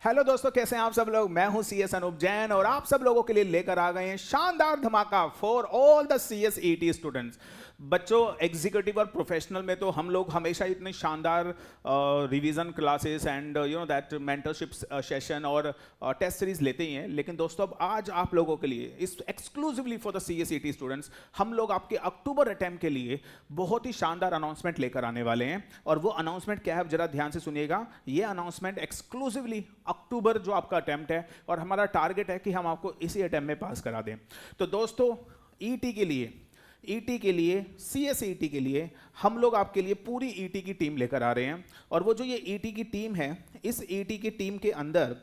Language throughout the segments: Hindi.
हेलो दोस्तों, कैसे हैं आप सब लोग। मैं हूं सीएस अनूप जैन और आप सब लोगों के लिए लेकर आ गए हैं शानदार धमाका for all the CS ET students. बच्चों, एग्जीक्यूटिव और प्रोफेशनल में तो हम लोग हमेशा इतने शानदार revision classes and you know that mentorship session और टेस्ट सीरीज लेते ही हैं, लेकिन दोस्तों अब आज आप लोगों के लिए इस exclusively for the CS ET students हम लोग आपके अक्टूबर अटेम्प्ट के लिए बहुत ही शानदार अनाउंसमेंट लेकर आने वाले हैं। और वो अनाउंसमेंट क्या है, आप जरा ध्यान से सुनिएगा। ये अनाउंसमेंट एक्सक्लूसिवली अक्टूबर जो आपका अटेम्प्ट है और हमारा टारगेट है कि हम आपको इसी अटेम्प्ट में पास करा दें। तो दोस्तों, ईटी के लिए सीएसईटी के लिए हम लोग आपके लिए पूरी ईटी की टीम लेकर आ रहे हैं। और वो जो ये ईटी की टीम है, इस ईटी की टीम के अंदर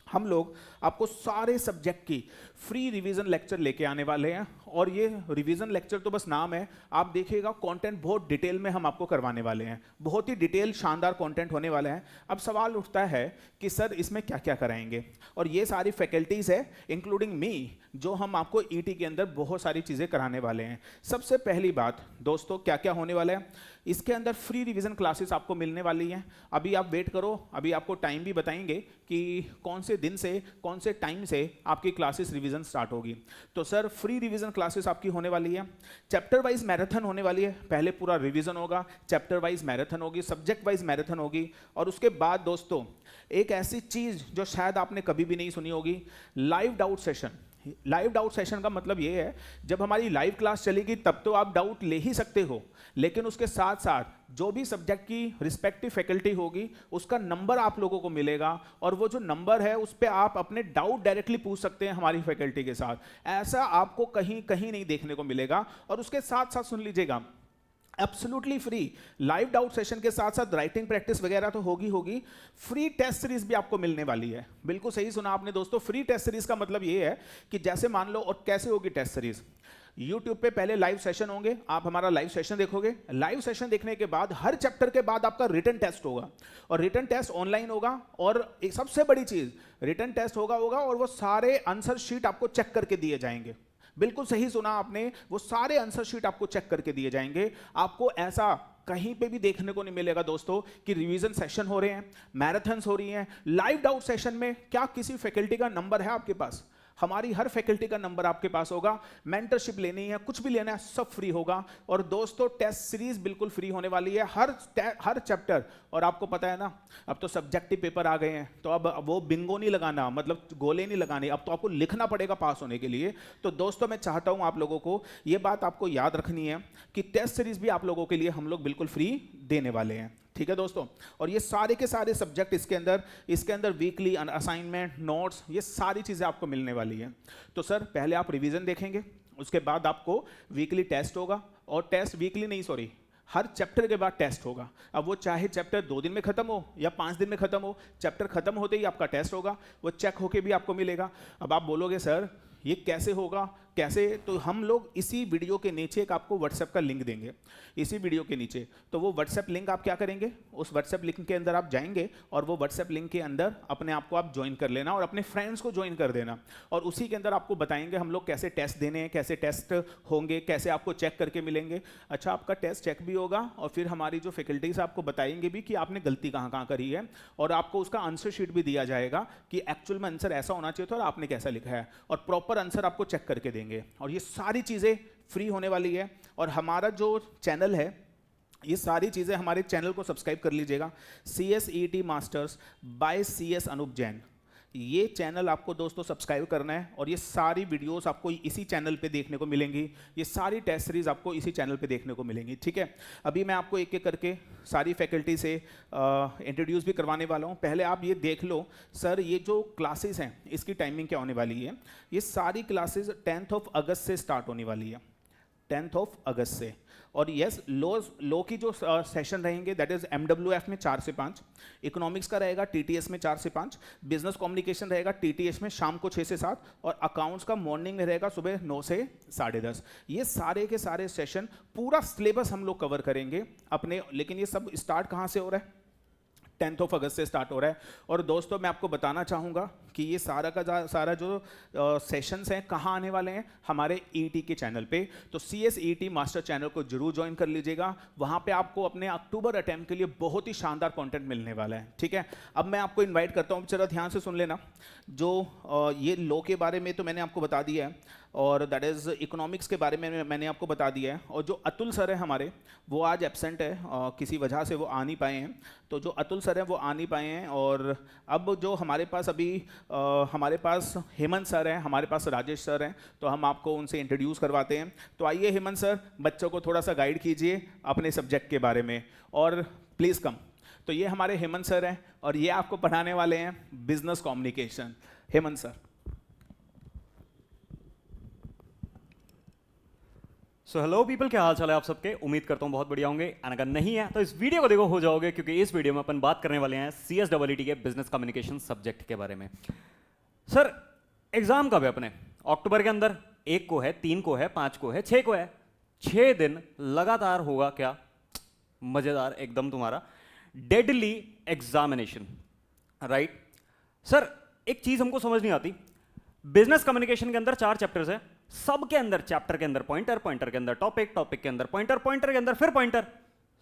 हम लोग आपको सारे सब्जेक्ट की फ्री रिवीजन लेक्चर लेके आने वाले हैं। और ये रिवीजन लेक्चर तो बस नाम है, आप देखिएगा कंटेंट बहुत डिटेल में हम आपको करवाने वाले हैं। बहुत ही डिटेल शानदार कंटेंट होने वाले हैं। अब सवाल उठता है कि सर इसमें क्या क्या कराएंगे, और ये सारी फैकल्टीज़ है इंक्लूडिंग मी जो हम आपको ईटी के अंदर बहुत सारी चीज़ें कराने वाले हैं। सबसे पहली बात दोस्तों, क्या क्या होने वाला है इसके अंदर, फ्री रिवीजन क्लासेस आपको मिलने वाली हैं। अभी आप वेट करो, अभी आपको टाइम भी बताएंगे कि कौन से दिन से कौन से टाइम से आपकी क्लासेस रिवीजन स्टार्ट होगी। तो सर फ्री रिवीजन क्लासेस आपकी होने वाली है। चैप्टर वाइज मैराथन होने वाली है। पहले पूरा रिवीजन होगा, चैप्टर वाइज मैराथन होगी, सब्जेक्ट वाइज मैराथन होगी। और उसके बाद दोस्तों एक ऐसी चीज़ जो शायद आपने कभी भी नहीं सुनी होगी, live doubt session. Live doubt session का मतलब ये है, जब हमारी लाइव क्लास चलेगी तब तो आप डाउट ले ही सकते हो, लेकिन उसके साथ साथ जो भी सब्जेक्ट की रिस्पेक्टिव फैकल्टी होगी उसका नंबर आप लोगों को मिलेगा। और वो जो नंबर है उस पर आप अपने डाउट डायरेक्टली पूछ सकते हैं हमारी फैकल्टी के साथ। ऐसा आपको कहीं कहीं नहीं देखने को मिलेगा। और उसके साथ साथ सुन लीजिएगा, absolutely free live doubt session के साथ साथ राइटिंग प्रैक्टिस वगैरह तो होगी। फ्री टेस्ट सीरीज भी आपको मिलने वाली है। बिल्कुल सही सुना आपने दोस्तों। फ्री टेस्ट सीरीज का मतलब ये है कि जैसे मान लो, और कैसे होगी टेस्ट सीरीज, YouTube पे पहले लाइव सेशन होंगे, आप हमारा लाइव सेशन देखोगे। लाइव सेशन देखने के बाद हर चैप्टर के बाद आपका रिटन टेस्ट होगा, और रिटन टेस्ट ऑनलाइन होगा। और एक सबसे बड़ी चीज, रिटन टेस्ट होगा और वो सारे आंसर शीट आपको चेक करके दिए जाएंगे। बिल्कुल सही सुना आपने, वो सारे आंसर शीट आपको चेक करके दिए जाएंगे। आपको ऐसा कहीं पे भी देखने को नहीं मिलेगा दोस्तों कि रिवीजन सेशन हो रहे हैं, मैराथन्स हो रही हैं। लाइव डाउट सेशन में क्या किसी फैकल्टी का नंबर है आपके पास? हमारी हर फैकल्टी का नंबर आपके पास होगा। मेंटरशिप लेनी है, कुछ भी लेना है, सब फ्री होगा। और दोस्तों टेस्ट सीरीज बिल्कुल फ्री होने वाली है, हर चैप्टर। और आपको पता है ना, अब तो सब्जेक्टिव पेपर आ गए हैं, तो अब वो बिंगो नहीं लगाना, मतलब गोले नहीं लगाने, अब तो आपको लिखना पड़ेगा पास होने के लिए। तो दोस्तों मैं चाहता हूं आप लोगों को ये बात आपको याद रखनी है कि टेस्ट सीरीज भी आप लोगों के लिए हम लोग बिल्कुल फ्री देने वाले हैं। ठीक है दोस्तों। और ये सारे के सारे सब्जेक्ट इसके अंदर वीकली असाइनमेंट, नोट्स, ये सारी चीज़ें आपको मिलने वाली है। तो सर पहले आप रिवीजन देखेंगे, उसके बाद आपको वीकली टेस्ट होगा। और टेस्ट वीकली नहीं, सॉरी, हर चैप्टर के बाद टेस्ट होगा। अब वो चाहे चैप्टर 2 दिन में खत्म हो या 5 दिन में खत्म हो, चैप्टर खत्म होते ही आपका टेस्ट होगा, वो चेक होके भी आपको मिलेगा। अब आप बोलोगे सर ये कैसे होगा, कैसे? तो हम लोग इसी वीडियो के नीचे एक आपको व्हाट्सएप का लिंक देंगे, इसी वीडियो के नीचे। तो वो व्हाट्सएप लिंक आप क्या करेंगे, उस व्हाट्सएप लिंक के अंदर आप जाएंगे और वो व्हाट्सएप लिंक के अंदर अपने आप को आप ज्वाइन कर लेना और अपने फ्रेंड्स को ज्वाइन कर देना। और उसी के अंदर आपको बताएंगे हम लोग कैसे टेस्ट देने हैं, कैसे टेस्ट होंगे, कैसे आपको चेक करके मिलेंगे। अच्छा, आपका टेस्ट चेक भी होगा और फिर हमारी जो फैकल्टीज आपको बताएंगे भी कि आपने गलती कहाँ कहाँ करी है। और आपको उसका आंसर शीट भी दिया जाएगा कि एक्चुअल में आंसर ऐसा होना चाहिए था और आपने कैसा लिखा है, और प्रॉपर आंसर आपको चेक करके देंगे। और ये सारी चीज़ें फ्री होने वाली है। और हमारा जो चैनल है, ये सारी चीज़ें, हमारे चैनल को सब्सक्राइब कर लीजिएगा, CSET masters by CS Anoop Jain. ये चैनल आपको दोस्तों सब्सक्राइब करना है और ये सारी वीडियोस आपको इसी चैनल पे देखने को मिलेंगी। ये सारी टेस्ट सीरीज आपको इसी चैनल पे देखने को मिलेंगी। ठीक है, अभी मैं आपको एक एक करके सारी फैकल्टी से इंट्रोड्यूस भी करवाने वाला हूँ। पहले आप ये देख लो सर, ये जो क्लासेस हैं इसकी टाइमिंग क्या होने वाली है। ये सारी क्लासेस 10 अगस्त से स्टार्ट होने वाली है, 10 अगस्त से। और यस, लो की जो सेशन रहेंगे दैट इज MWF में 4 से 5, इकोनॉमिक्स का रहेगा TTS में 4 से 5, बिजनेस कम्युनिकेशन रहेगा TTS में शाम को 6 से 7, और अकाउंट्स का मॉर्निंग में रहेगा सुबह 9 से 10:30। ये सारे के सारे सेशन, पूरा सिलेबस हम लोग कवर करेंगे अपने। लेकिन ये सब स्टार्ट कहाँ से हो रहा है? 10 अगस्त से स्टार्ट हो रहा है। और दोस्तों मैं आपको बताना चाहूँगा कि ये सारा का सारा जो सेशंस हैं कहाँ आने वाले हैं, हमारे ईटी के चैनल पे। तो CSET मास्टर चैनल को जरूर ज्वाइन कर लीजिएगा, वहाँ पे आपको अपने अक्टूबर अटेम्प्ट के लिए बहुत ही शानदार कंटेंट मिलने वाला है, ठीक है। अब मैं आपको इनवाइट करता हूँ, जरा ध्यान से सुन लेना। जो ये लॉ के बारे में तो मैंने आपको बता दिया है, और दैट इज़ इकोनॉमिक्स के बारे में मैंने आपको बता दिया है। और जो अतुल सर है हमारे, वो आज एब्सेंट है, किसी वजह से वो आ नहीं पाए हैं। तो जो अतुल सर हैं वो आ नहीं पाए हैं। और अब जो हमारे पास अभी हमारे पास हेमंत सर हैं, हमारे पास राजेश सर हैं, तो हम आपको उनसे इंट्रोड्यूस करवाते हैं। तो आइए हेमंत सर, बच्चों को थोड़ा सा गाइड कीजिए अपने सब्जेक्ट के बारे में, और प्लीज़ कम। तो ये हमारे हेमंत सर हैं, और ये आपको पढ़ाने वाले हैं business communication. Hemant sir. So hello people, क्या हाल चाल है आप सबके? उम्मीद करता हूँ बहुत बढ़िया होंगे। एंड अगर नहीं है तो इस वीडियो को देखो हो जाओगे, क्योंकि इस वीडियो में अपन बात करने वाले हैं CSEET के बिजनेस कम्युनिकेशन सब्जेक्ट के बारे में। सर एग्जाम कब है अपने? अक्टूबर के अंदर। 1 को है, 3 को है, 5 को है, 6 को है। 6 दिन लगातार होगा क्या? मजेदार एकदम तुम्हारा डेडली एग्जामिनेशन, राइट? सर एक चीज हमको समझ नहीं आती, बिजनेस कम्युनिकेशन के अंदर 4 चैप्टर्स हैं, सब के अंदर चैप्टर के अंदर पॉइंटर, पॉइंटर के अंदर टॉपिक, टॉपिक के अंदर पॉइंटर, पॉइंटर के अंदर फिर पॉइंटर।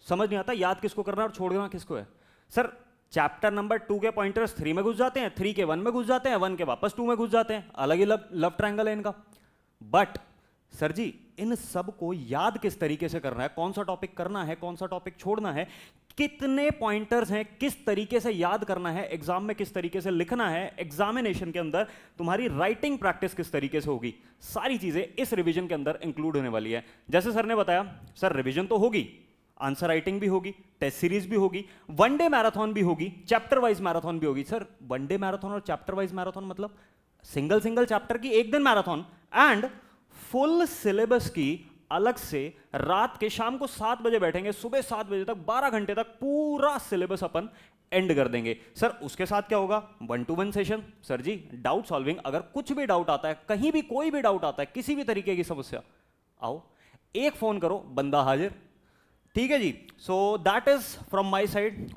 समझ नहीं आता याद किसको करना है और छोड़ देना किसको है। सर चैप्टर नंबर 2 के पॉइंटर्स 3 में घुस जाते हैं, 3 के 1 में घुस जाते हैं, 1 के वापस 2 में घुस जाते हैं। अलग ही लव ट्रायंगल है इनका। बट सर जी इन सब को याद किस तरीके से करना है, कौन सा टॉपिक करना है, कौन सा टॉपिक छोड़ना है, कितने पॉइंटर्स हैं, किस तरीके से याद करना है, एग्जाम में किस तरीके से लिखना है, एग्जामिनेशन के अंदर तुम्हारी राइटिंग प्रैक्टिस किस तरीके से होगी, सारी चीजें इस रिवीजन के अंदर इंक्लूड होने वाली है। जैसे सर ने बताया, सर रिवीजन तो होगी, आंसर राइटिंग भी होगी, टेस्ट सीरीज भी होगी, वनडे मैराथन भी होगी, चैप्टर वाइज मैराथन भी होगी। सर वनडे मैराथन और चैप्टर वाइज मैराथन मतलब सिंगल चैप्टर की 1 दिन मैराथन, एंड फुल सिलेबस की अलग से रात के शाम को 7 बजे बैठेंगे, सुबह 7 बजे तक 12 घंटे तक पूरा सिलेबस अपन एंड कर देंगे। सर उसके साथ क्या होगा? 1-to-1 session. सर जी डाउट सॉल्विंग, अगर कुछ भी डाउट आता है, कहीं भी कोई भी डाउट आता है, किसी भी तरीके की समस्या, आओ एक फोन करो, बंदा हाजिर। ठीक है जी। So that is from my side.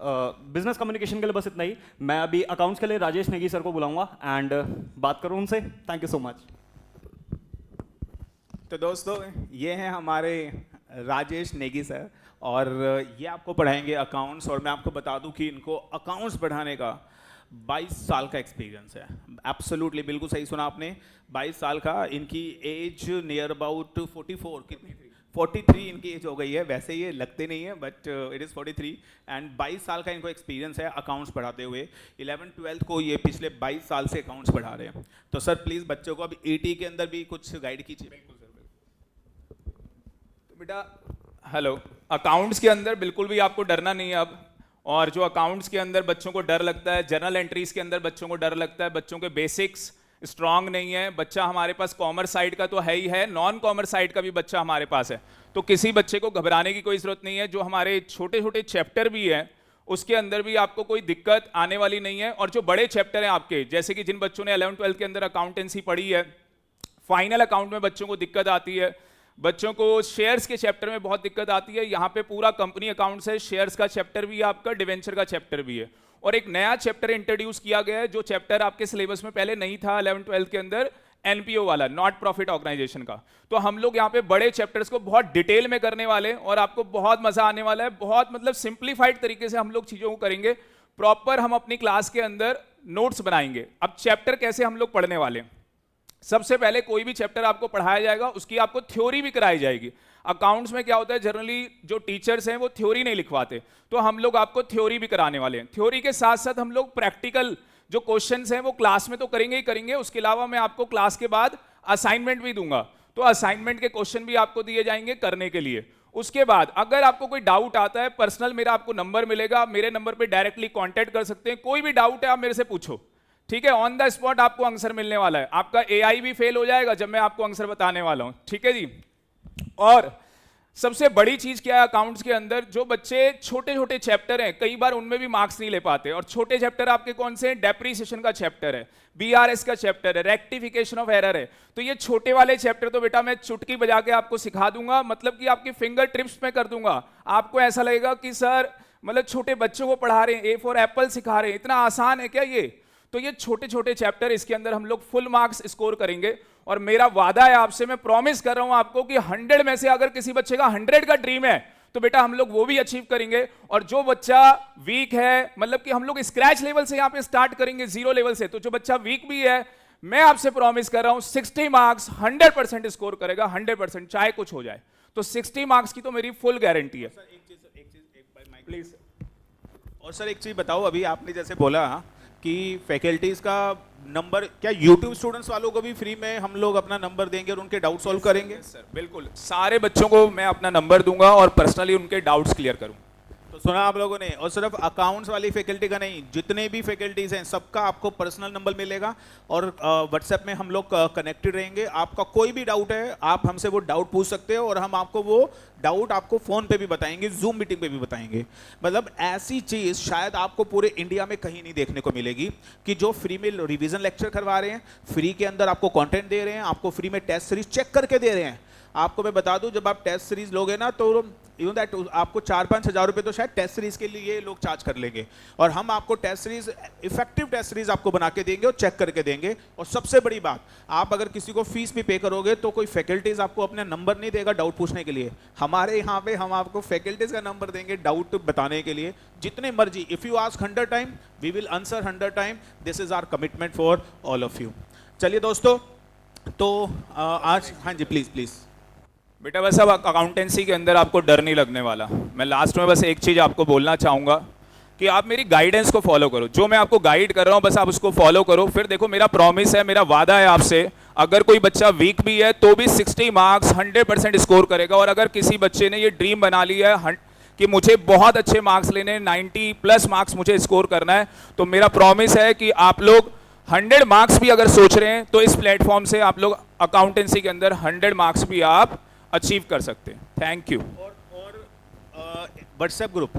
Business communication के लिए बस इतना ही। मैं अभी अकाउंट्स के लिए राजेश नेगी सर को बुलाऊंगा एंड बात करूं उनसे। Thank you so much. तो दोस्तों ये हैं हमारे राजेश नेगी सर, और ये आपको पढ़ाएंगे अकाउंट्स। और मैं आपको बता दूं कि इनको अकाउंट्स पढ़ाने का 22 साल का एक्सपीरियंस है। एब्सोल्युटली बिल्कुल सही सुना आपने, 22 साल का। इनकी एज नियर अबाउट 44, कितनी 43 इनकी एज हो गई है। वैसे ये लगते नहीं है बट इट इज़ 43, एंड 22 साल का इनको एक्सपीरियंस है अकाउंट्स पढ़ाते हुए। 11th-12th को ये पिछले 22 साल से अकाउंट्स पढ़ा रहे हैं। तो सर प्लीज़ बच्चों को अब ET के अंदर भी कुछ गाइड कीजिए। बिल्कुल सर। तो बेटा हेलो, अकाउंट्स के अंदर बिल्कुल भी आपको डरना नहीं है अब। और जो अकाउंट्स के अंदर बच्चों को डर लगता है, जर्नल एंट्रीज के अंदर बच्चों को डर लगता है, बच्चों के बेसिक्स स्ट्रांग नहीं है। बच्चा हमारे पास कॉमर्स साइड का तो है ही है, नॉन कॉमर्स साइड का भी बच्चा हमारे पास है। तो किसी बच्चे को घबराने की कोई जरूरत नहीं है। जो हमारे छोटे छोटे चैप्टर भी हैं उसके अंदर भी आपको कोई दिक्कत आने वाली नहीं है। और जो बड़े चैप्टर हैं आपके, जैसे कि जिन बच्चों ने 11th-12th के अंदर अकाउंटेंसी पढ़ी है, फाइनल अकाउंट में बच्चों को दिक्कत आती है, बच्चों को शेयर्स के चैप्टर में बहुत दिक्कत आती है। यहाँ पे पूरा कंपनी अकाउंट्स है, शेयर्स का चैप्टर भी है आपका, डिवेंचर का चैप्टर भी है। और एक नया चैप्टर इंट्रोड्यूस किया गया है जो चैप्टर आपके सिलेबस में पहले नहीं था 11th-12th के अंदर, NPO वाला, नॉट प्रॉफिट ऑर्गेनाइजेशन का। तो हम लोग यहाँ पे बड़े चैप्टर्स को बहुत डिटेल में करने वाले हैं और आपको बहुत मजा आने वाला है। बहुत मतलब सिंप्लीफाइड तरीके से हम लोग चीजों को करेंगे। प्रॉपर हम अपनी क्लास के अंदर नोट्स बनाएंगे। अब चैप्टर कैसे हम लोग पढ़ने वाले हैं, सबसे पहले कोई भी चैप्टर आपको पढ़ाया जाएगा उसकी आपको थ्योरी भी कराई जाएगी। अकाउंट्स में क्या होता है, जनरली जो टीचर्स हैं वो थ्योरी नहीं लिखवाते, तो हम लोग आपको थ्योरी भी कराने वाले हैं। थ्योरी के साथ साथ हम लोग प्रैक्टिकल जो क्वेश्चंस हैं वो क्लास में तो करेंगे ही करेंगे, उसके अलावा मैं आपको क्लास के बाद असाइनमेंट भी दूंगा। तो असाइनमेंट के क्वेश्चन भी आपको दिए जाएंगे करने के लिए। उसके बाद अगर आपको कोई डाउट आता है, पर्सनल मेरा आपको नंबर मिलेगा, मेरे नंबर पे डायरेक्टली कांटेक्ट कर सकते हैं। कोई भी डाउट है आप मेरे से पूछो, ठीक है। ऑन द स्पॉट आपको आंसर मिलने वाला है। आपका AI भी फेल हो जाएगा जब मैं आपको आंसर बताने वाला हूं, ठीक है जी। और सबसे बड़ी चीज क्या है अकाउंट्स के अंदर, जो बच्चे छोटे छोटे चैप्टर हैं कई बार उनमें भी मार्क्स नहीं ले पाते। और छोटे चैप्टर आपके कौन से हैं? डेप्रीसिएशन का चैप्टर है, BRS का चैप्टर है, रेक्टिफिकेशन ऑफ एरर है। तो ये छोटे वाले चैप्टर तो बेटा मैं चुटकी बजा के आपको सिखा दूंगा, मतलब कि आपकी फिंगर टिप्स में कर दूंगा। आपको ऐसा लगेगा कि सर मतलब छोटे बच्चों को पढ़ा रहे हैं, ए फॉर एप्पल सिखा रहे हैं, इतना आसान है क्या ये? तो ये छोटे छोटे चैप्टर, इसके अंदर हम लोग फुल मार्क्स स्कोर करेंगे। और मेरा वादा है आपसे, मैं प्रॉमिस कर रहा हूं आपको कि 100 में से अगर किसी बच्चे का 100 का ड्रीम है तो बेटा हम लोग वो भी अचीव करेंगे। और जो बच्चा वीक है, मतलब कि हम लोग स्क्रैच लेवल से यहाँ पे स्टार्ट करेंगे, 0 लेवल से, तो जो बच्चा वीक भी है, मैं आपसे प्रॉमिस कर रहा हूं 60 मार्क्स 100% स्कोर करेगा, 100%, चाहे कुछ हो जाए। तो 60 मार्क्स की तो मेरी फुल गारंटी है। प्लीज। और सर एक चीज बताओ, अभी आपने जैसे बोला कि फैकल्टीज का नंबर, क्या यूट्यूब स्टूडेंट्स वालों को भी फ्री में हम लोग अपना नंबर देंगे और उनके डाउट सॉल्व करेंगे? सर बिल्कुल, सारे बच्चों को मैं अपना नंबर दूंगा और पर्सनली उनके डाउट्स क्लियर करूंगा। तो सुना आप लोगों ने, और सिर्फ अकाउंट्स वाली फैकल्टी का नहीं, जितने भी फैकल्टीज हैं सबका आपको पर्सनल नंबर मिलेगा और व्हाट्सएप में हम लोग कनेक्टेड रहेंगे। आपका कोई भी डाउट है आप हमसे वो डाउट पूछ सकते हो और हम आपको वो डाउट आपको फोन पे भी बताएंगे, जूम मीटिंग पे भी बताएंगे। मतलब ऐसी चीज शायद आपको पूरे इंडिया में कहीं नहीं देखने को मिलेगी कि जो फ्री में रिवीजन लेक्चर करवा रहे हैं, फ्री के अंदर आपको कंटेंट दे रहे हैं, आपको फ्री में टेस्ट सीरीज चेक करके दे रहे हैं। आपको मैं बता दूं, जब आप टेस्ट सीरीज लोगे ना तो इवन दैट आपको 4-5 हज़ार रुपए तो शायद टेस्ट सीरीज के लिए ये लोग चार्ज कर लेंगे, और हम आपको test series, effective test series आपको बना के देंगे और चेक करके देंगे। और सबसे बड़ी बात, आप अगर किसी को फीस भी पे करोगे तो कोई फैकल्टीज आपको अपना नंबर नहीं देगा डाउट पूछने के लिए। हमारे यहाँ पे हम आपको फैकल्टीज का नंबर देंगे डाउट बताने के लिए, जितने मर्जी। If you ask 100 time we will answer 100 time. This is our commitment for all of you. चलिए दोस्तों, तो आज, हाँ जी प्लीज प्लीज। बेटा बस अब अकाउंटेंसी के अंदर आपको डर नहीं लगने वाला। मैं लास्ट में बस एक चीज़ आपको बोलना चाहूँगा कि आप मेरी गाइडेंस को फॉलो करो। जो मैं आपको गाइड कर रहा हूँ बस आप उसको फॉलो करो। फिर देखो, मेरा प्रॉमिस है, मेरा वादा है आपसे, अगर कोई बच्चा वीक भी है तो भी 60 मार्क्स 100% स्कोर करेगा। और अगर किसी बच्चे ने ये ड्रीम बना लिया है कि मुझे बहुत अच्छे मार्क्स लेने, 90+ मार्क्स मुझे स्कोर करना है, तो मेरा प्रॉमिस है कि आप लोग 100 मार्क्स भी अगर सोच रहे हैं तो इस प्लेटफॉर्म से आप लोग अकाउंटेंसी के अंदर 100 मार्क्स भी आप अचीव कर सकते हैं। Thank you. और व्हाट्सएप ग्रुप,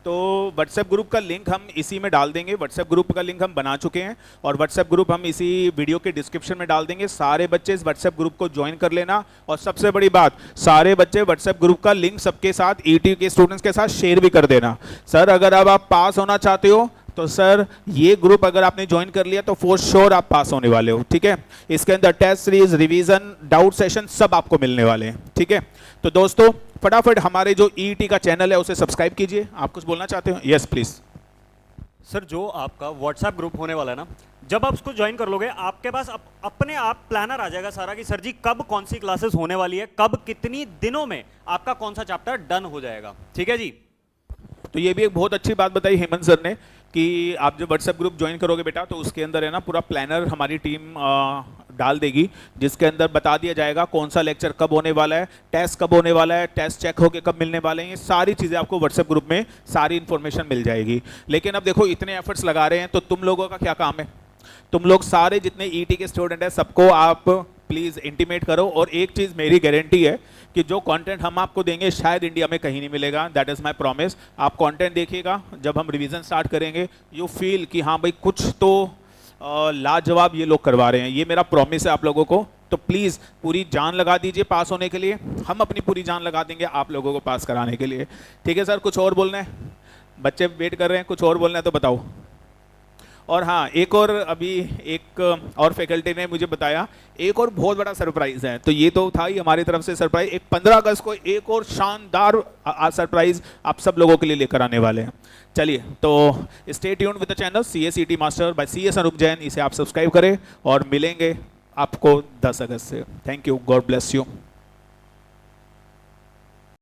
तो व्हाट्सएप ग्रुप का लिंक हम इसी में डाल देंगे। व्हाट्सएप ग्रुप का लिंक हम बना चुके हैं और व्हाट्सएप ग्रुप हम इसी वीडियो के डिस्क्रिप्शन में डाल देंगे। सारे बच्चे इस व्हाट्सएप ग्रुप को ज्वाइन कर लेना। और सबसे बड़ी बात, सारे बच्चे व्हाट्सएप ग्रुप का लिंक सबके साथ, ईटी के स्टूडेंट्स के साथ शेयर भी कर देना। सर अगर अब आप पास होना चाहते हो तो सर ये ग्रुप अगर आपने ज्वाइन कर लिया तो फॉर श्योर आप पास होने वाले हो, ठीक है। इसके अंदर test series, revision, doubt session सब आपको मिलने वाले हैं, ठीक है। तो दोस्तों फटाफट हमारे जो ईटी का चैनल है उसे सब्सक्राइब कीजिए। आप कुछ बोलना चाहते हो? Yes please. सर जो आपका व्हाट्सएप ग्रुप होने वाला है ना, जब आप उसको ज्वाइन कर लोगे आपके पास अपने आप प्लानर आ जाएगा सारा कि सर जी कब कौन सी क्लासेस होने वाली है, कब कितनी दिनों में आपका कौन सा चैप्टर डन हो जाएगा, ठीक है जी। तो ये भी एक बहुत अच्छी बात बताई हेमंत सर ने कि आप जब व्हाट्सएप ग्रुप ज्वाइन करोगे बेटा तो उसके अंदर है ना पूरा प्लानर हमारी टीम डाल देगी, जिसके अंदर बता दिया जाएगा कौन सा लेक्चर कब होने वाला है, टेस्ट कब होने वाला है, टेस्ट चेक होके कब मिलने वाले हैं। ये सारी चीज़ें आपको व्हाट्सएप ग्रुप में सारी इन्फॉर्मेशन मिल जाएगी। लेकिन अब देखो इतने एफर्ट्स लगा रहे हैं तो तुम लोगों का क्या काम है? तुम लोग सारे जितने ईटी के स्टूडेंट हैं सबको आप प्लीज़ इंटीमेट करो। और एक चीज़ मेरी गारंटी है कि जो कंटेंट हम आपको देंगे शायद इंडिया में कहीं नहीं मिलेगा। That is my promise. आप कंटेंट देखिएगा, जब हम रिवीजन स्टार्ट करेंगे यू फील कि हाँ भाई कुछ तो लाजवाब ये लोग करवा रहे हैं। ये मेरा प्रॉमिस है आप लोगों को। तो प्लीज़ पूरी जान लगा दीजिए पास होने के लिए। हम अपनी पूरी जान लगा देंगे आप लोगों को पास कराने के लिए, ठीक है सर। कुछ और बोलना है? बच्चे वेट कर रहे हैं, कुछ और बोलना है तो बताओ। और हाँ, एक और अभी एक और फैकल्टी ने मुझे बताया एक और बहुत बड़ा सरप्राइज है। तो ये तो था ही हमारी तरफ से सरप्राइज, एक 15 अगस्त को एक और शानदार सरप्राइज आप सब लोगों के लिए लेकर आने वाले हैं। चलिए, तो stay tuned with the channel CSET master by CS Anoop Jain. इसे आप सब्सक्राइब करें और मिलेंगे आपको 10 अगस्त से। Thank you, God bless you.